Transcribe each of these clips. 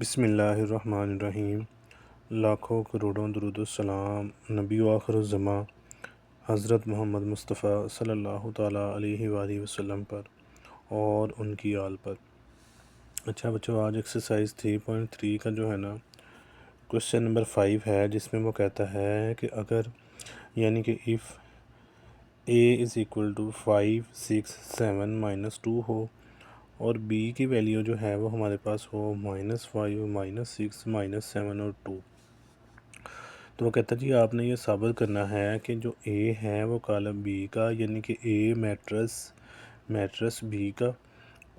बिस्मिल्लाहिर्रहमानिर्रहीम। लाखों करोड़ों दुरूद सलाम नबी व आखिरुज़्ज़मा हज़रत मोहम्मद मुस्तफ़ा सल्लल्लाहु ताला अलैहि वसल्लम पर और उनकी आल पर। अच्छा बच्चों, आज एक्सरसाइज 3.3 का जो है ना क्वेश्चन नंबर 5 है, जिसमें वो कहता है कि अगर यानी कि if a is equal to 5, 6, 7 -2 हो और b की वैल्यू जो है वो हमारे पास हो -5, -6, -7 और 2। तो वो कहता है जी आपने ये साबित करना है कि जो a है वो कॉलम b का यानी कि a मैट्रिक्स b का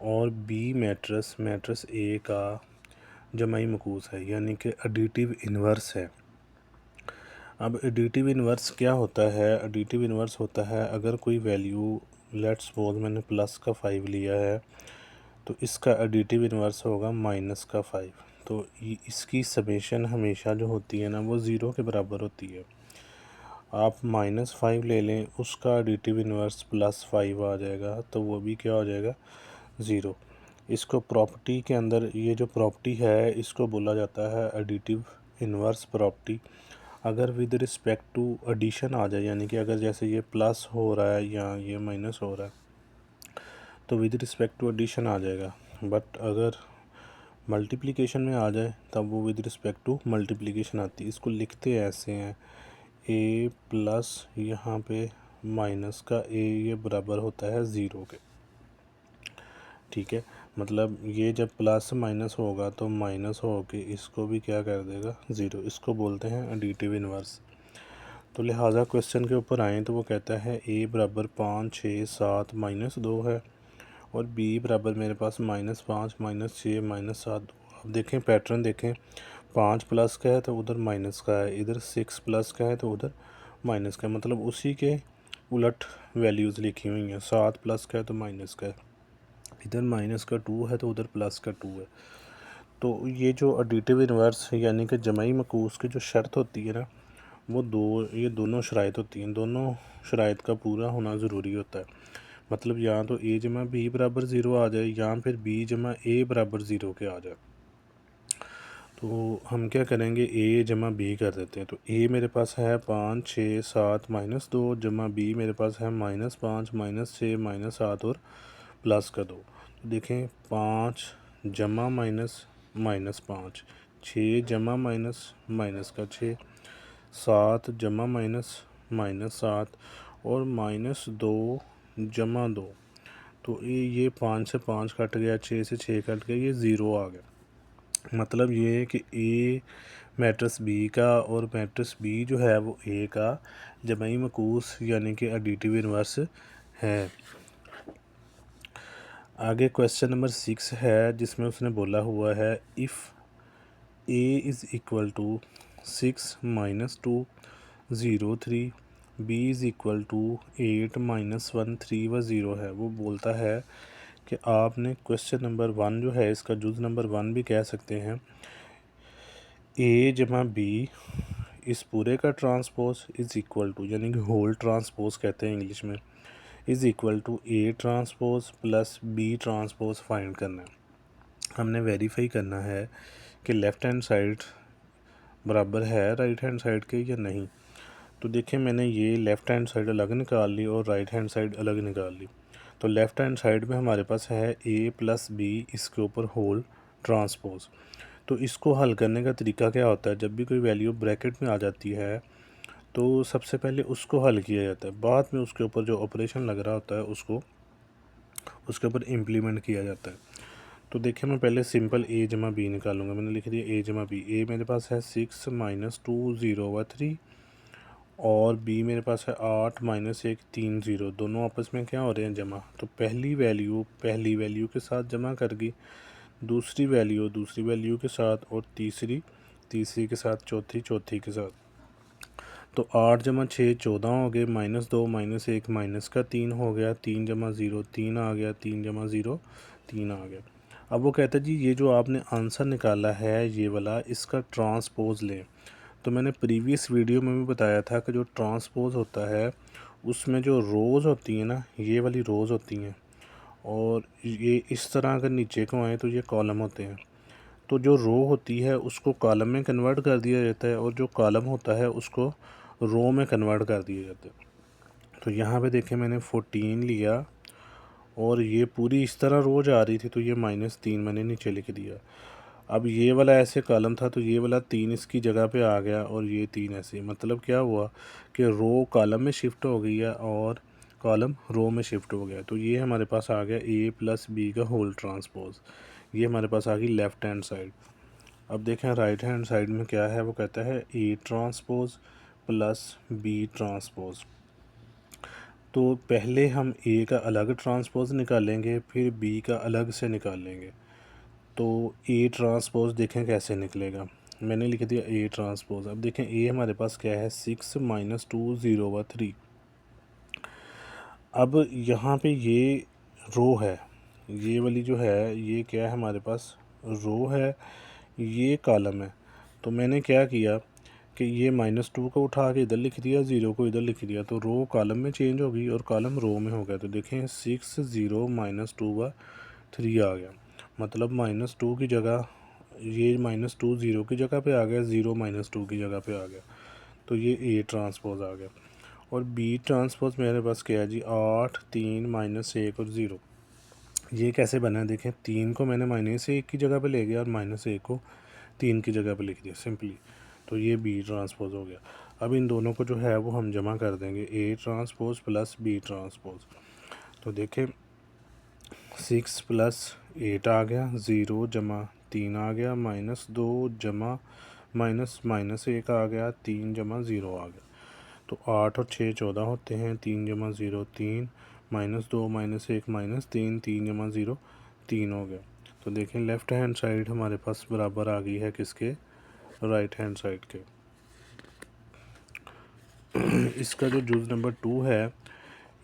और b मैट्रिक्स a का जमाई मकूस है, यानी कि एडिटिव इन्वर्स है। अब एडिटिव इन्वर्स क्या होता है? एडिटिव इन्वर्स होता है अगर कोई वैल्यू, लेट्स सपोज मैंने प्लस का 5 लिया है तो इसका एडिटिव इन्वर्स होगा माइनस का 5। तो इसकी समेशन हमेशा जो होती है ना वो ज़ीरो के बराबर होती है। आप -5 ले लें, उसका एडिटिव इन्वर्स +5 आ जाएगा तो वो भी क्या हो जाएगा? ज़ीरो। इसको प्रॉपर्टी के अंदर, ये जो प्रॉपर्टी है इसको बोला जाता है एडिटिव इन्वर्स प्रॉपर्टी। अगर विद रिस्पेक्ट टू एडिशन आ जाए, यानी कि अगर जैसे ये प्लस हो रहा है या ये माइनस हो रहा है तो विद रिस्पेक्ट टू एडिशन आ जाएगा, बट अगर मल्टीप्लिकेशन में आ जाए तब वो विद रिस्पेक्ट टू मल्टीप्लिकेशन आती है। इसको लिखते ऐसे हैं a प्लस यहाँ पे माइनस का a, ये बराबर होता है ज़ीरो के। ठीक है, मतलब ये जब प्लस माइनस होगा तो माइनस हो के इसको भी क्या कर देगा? ज़ीरो। इसको बोलते हैं एडिटिव इन्वर्स। तो लिहाजा क्वेश्चन के ऊपर आएँ तो वो कहता है a बराबर 5, 6, 7 -2 है और b बराबर मेरे पास -5, -6, -7। अब देखें पैटर्न देखें, 5 प्लस का है तो उधर माइनस का है, इधर 6 प्लस का है तो उधर माइनस का है, मतलब उसी के उलट वैल्यूज़ लिखी हुई हैं। 7 प्लस का है तो माइनस का है, इधर माइनस का 2 है तो उधर प्लस का 2 है। तो ये जो एडिटिव इन्वर्स यानी कि जमाई मकूस की जो शर्त होती है ना, वो ये दोनों शराइत होती हैं। दोनों शराइत का पूरा होना ज़रूरी होता है। मतलब या तो a जमा b बराबर ज़ीरो आ जाए या फिर b जमा a बराबर ज़ीरो के आ जाए। तो हम क्या करेंगे, a जमा b कर देते हैं। तो a मेरे पास है 5, 6, 7 -2 जमा b मेरे पास है -5, -6, -7 और प्लस का 2। तो देखें 5 जमा -5, 6 जमा माइनस का 6, 7 जमा -7 और -2 जमा 2। तो ये 5 से 5 कट गया, 6 से 6 कट गया, ये ज़ीरो आ गया। मतलब ये है कि a मैट्रिक्स b का और मैट्रिक्स b जो है वो a का जमाई मकूस यानी कि एडिटिव इन्वर्स है। आगे क्वेश्चन नंबर 6 है, जिसमें उसने बोला हुआ है if a is equal to 6 -2 0 3, b is equal to 8 -1 3 व 0 है। वो बोलता है कि आपने क्वेश्चन नंबर 1 जो है, इसका जुज़ नंबर 1 भी कह सकते हैं, a जमा b इस पूरे का ट्रांसपोज इज़ इक्वल टू, यानी कि होल ट्रांसपोज कहते हैं इंग्लिश में, is equal to a transpose plus b transpose find करना है। हमने वेरीफाई करना है कि लेफ़्ट हैंड साइड बराबर है राइट हैंड साइड के या नहीं। तो देखिए मैंने ये लेफ़्ट हैंड साइड अलग निकाल ली और राइट हैंड साइड अलग निकाल ली। तो लेफ़्ट हैंड साइड में हमारे पास है a प्लस b, इसके ऊपर होल ट्रांसपोज। तो इसको हल करने का तरीका क्या होता है? जब भी कोई वैल्यू ब्रैकेट में आ जाती है तो सबसे पहले उसको हल किया जाता है, बाद में उसके ऊपर जो ऑपरेशन लग रहा होता है उसको उसके ऊपर इम्प्लीमेंट किया जाता है। तो देखिए मैं पहले सिंपल a जमा b निकालूंगा। मैंने लिख दिया a जमा b। a मेरे पास है 6 -2 0 व 3 और b मेरे पास है 8 -1 3 0। दोनों आपस में क्या हो रहे हैं? जमा। तो पहली वैल्यू के साथ जमा कर गई, दूसरी वैल्यू के साथ और तीसरी के साथ, चौथी के साथ। तो 8 जमा 6 14 हो गए, -2 -1 माइनस का 3 हो गया, 3 जमा 0 3 आ गया, 3 जमा 0 3 आ गया। अब वो कहता है जी ये जो आपने आंसर निकाला है ये वाला, इसका ट्रांसपोज लें। तो मैंने प्रीवियस वीडियो में भी बताया था कि जो ट्रांसपोज होता है उसमें जो रोज़ होती हैं ना, ये वाली रोज़ होती हैं और ये इस तरह अगर नीचे को आए तो ये कॉलम होते हैं। तो जो रो होती है उसको कॉलम में कन्वर्ट कर दिया जाता है और जो कॉलम होता है उसको रो में कन्वर्ट कर दिया जाता है। तो यहाँ पे देखें मैंने 14 लिया और ये पूरी इस तरह रो जा रही थी, तो ये -3 मैंने नीचे लिख दिया। अब ये वाला ऐसे कॉलम था तो ये वाला 3 इसकी जगह पे आ गया और ये 3 ऐसे, मतलब क्या हुआ कि रो कॉलम में शिफ्ट हो गई है और कॉलम रो में शिफ्ट हो गया। तो ये हमारे पास आ गया A+B का होल ट्रांसपोज। ये हमारे पास आ गई लेफ़्ट हैंड साइड। अब देखें राइट हैंड साइड में क्या है, वो कहता है A transpose plus B transpose. तो पहले हम A का अलग ट्रांसपोज निकालेंगे, फिर B का अलग से निकालेंगे। तो A ट्रांसपोज देखें कैसे निकलेगा। मैंने लिख दिया A ट्रांसपोज। अब देखें A हमारे पास क्या है, 6 - 2 0 3। अब यहाँ पे ये रो है, ये वाली जो है ये क्या है हमारे पास, रो है, ये कॉलम है। तो मैंने क्या किया कि ये -2 को उठा के इधर लिख दिया, 0 को इधर लिख दिया, तो रो कॉलम में चेंज हो गई और कॉलम रो में हो गया। तो देखें 6 0 -2/3 आ गया, मतलब -2 की जगह ये -2 0 की जगह पे आ गया, 0 -2 की जगह पे आ गया। तो ये A ट्रांसपोज आ गया। और B ट्रांसपोज मेरे पास क्या है जी, 8 3 -1 और 0। ये कैसे बना है देखें, 3 को मैंने -1 की जगह पे ले गया और -1 को 3 की जगह पे लिख दिया सिंपली। तो ये B ट्रांसपोज हो गया। अब इन दोनों को जो है वो हम जमा कर देंगे, A transpose plus B transpose. तो देखें 6 + 8 आ गया, 0 जमा 3 आ गया, -2 जमा -1 आ गया, 3 जमा 0 आ गया। तो 8 और 6 14 होते हैं, 3 जमा 0 3, -2 -1 -3, 3 जमा 0 3 हो गया। तो देखें लेफ़्ट हैंड साइड हमारे पास बराबर आ गई है किसके, राइट हैंड साइड के। इसका जो जूज़ नंबर 2 है,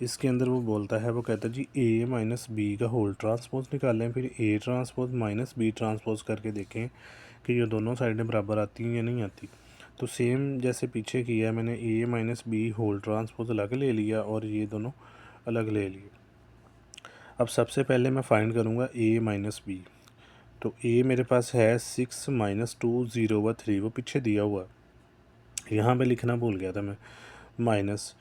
इसके अंदर वो बोलता है, वो कहता है जी A - B का होल ट्रांसपोज निकालें, फिर A ट्रांसपोज -B ट्रांसपोज करके देखें कि ये दोनों साइडें बराबर आती हैं या नहीं आती। तो सेम जैसे पीछे किया मैंने, A - B होल ट्रांसपोज अलग ले लिया और ये दोनों अलग ले लिए। अब सबसे पहले मैं फाइंड करूँगा A - B। तो A मेरे पास है 6 - 2 0/3, वो पीछे दिया हुआ, यहाँ पे लिखना भूल गया था मैं, माइनस।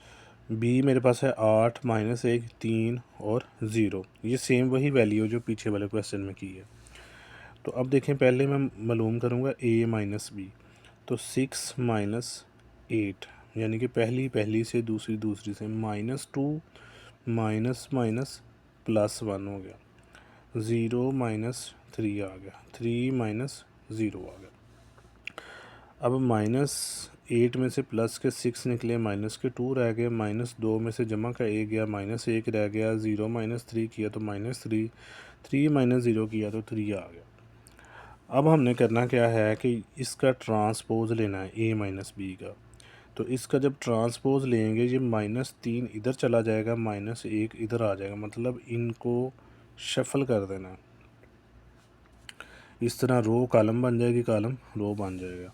B मेरे पास है 8 -1 3 और 0, ये सेम वही वैल्यू जो पीछे वाले क्वेश्चन में की है। तो अब देखें पहले मैं मालूम करूँगा A - B। तो 6 - 8 यानी कि पहली से दूसरी से, -2 माइनस माइनस +1 हो गया, 0 -3 आ गया, 3 - 0 आ गया। अब -8 में से प्लस के 6 निकले, माइनस के 2 रह गए, -2 में से जमा का 1 गया, -1 रह गया, 0 -3 किया तो -3, 3 - 0 किया तो 3 आ गया। अब हमने करना क्या है कि इसका ट्रांसपोज लेना है A - B का। तो इसका जब ट्रांसपोज लेंगे, ये -3 इधर चला जाएगा, -1 इधर आ जाएगा, मतलब इनको शफल कर देना है। इस तरह रो कॉलम बन जाएगी, कॉलम रो बन जाएगा।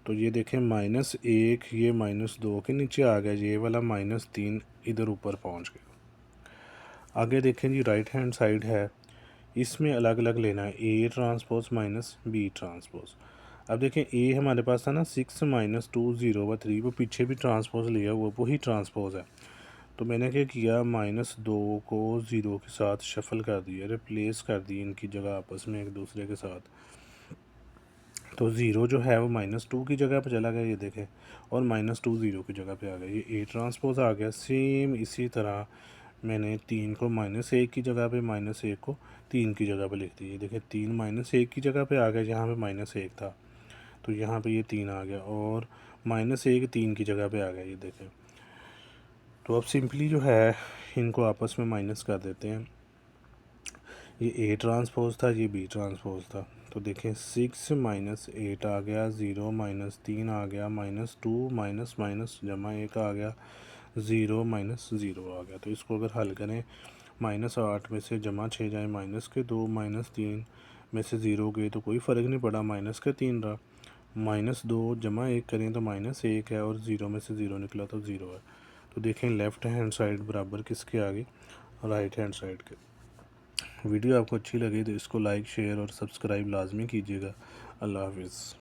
तो ये देखें -1 ये -2 के नीचे आ गया, ये वाला -3 इधर ऊपर पहुंच गया। आगे देखें जी राइट हैंड साइड है, इसमें अलग अलग लेना है, A ट्रांसपोज -B ट्रांसपोज। अब देखें A हमारे पास था ना 6 - 2 0/3, वो पीछे भी ट्रांसपोज लिया हुआ, वही ट्रांसपोज है। तो मैंने क्या किया, -2 को 0 के साथ शफल कर दिया, रिप्लेस कर दी इनकी जगह आपस में एक दूसरे के साथ। तो 0 जो है वो -2 की जगह पे चला गया, ये देखें, और -2 0 की जगह पे आ गया, ये A ट्रांसपोज आ गया। सेम इसी तरह मैंने 3 को -1 की जगह पे, -1 को 3 की जगह पे लिख दिया। ये देखें 3 -1 की जगह पे आ गया, जहाँ पे -1 था, तो यहाँ पे ये 3 आ गया, और -1 3 की जगह पे आ गया, ये देखें। तो अब सिंपली जो है इनको आपस में माइनस कर देते हैं। ये A ट्रांसपोज था, ये B ट्रांसपोज था। तो देखें 6 - 8 आ गया, 0 -3 आ गया, -2 जमा 1 आ गया, 0 -0 आ गया। तो इसको अगर हल करें, -8 में से जमा 6 जाए, -2 -3 में से 0 गए तो कोई फ़र्क नहीं पड़ा, -3 रहा, -2 जमा 1 करें तो -1 है, और 0 में से 0 निकला तो 0 है। तो देखें लेफ़्ट हैंड साइड बराबर किसके आ गई, राइट हैंड साइड के। वीडियो आपको अच्छी लगी तो इसको लाइक शेयर और सब्सक्राइब लाजमी कीजिएगा। अल्लाह हाफिज़।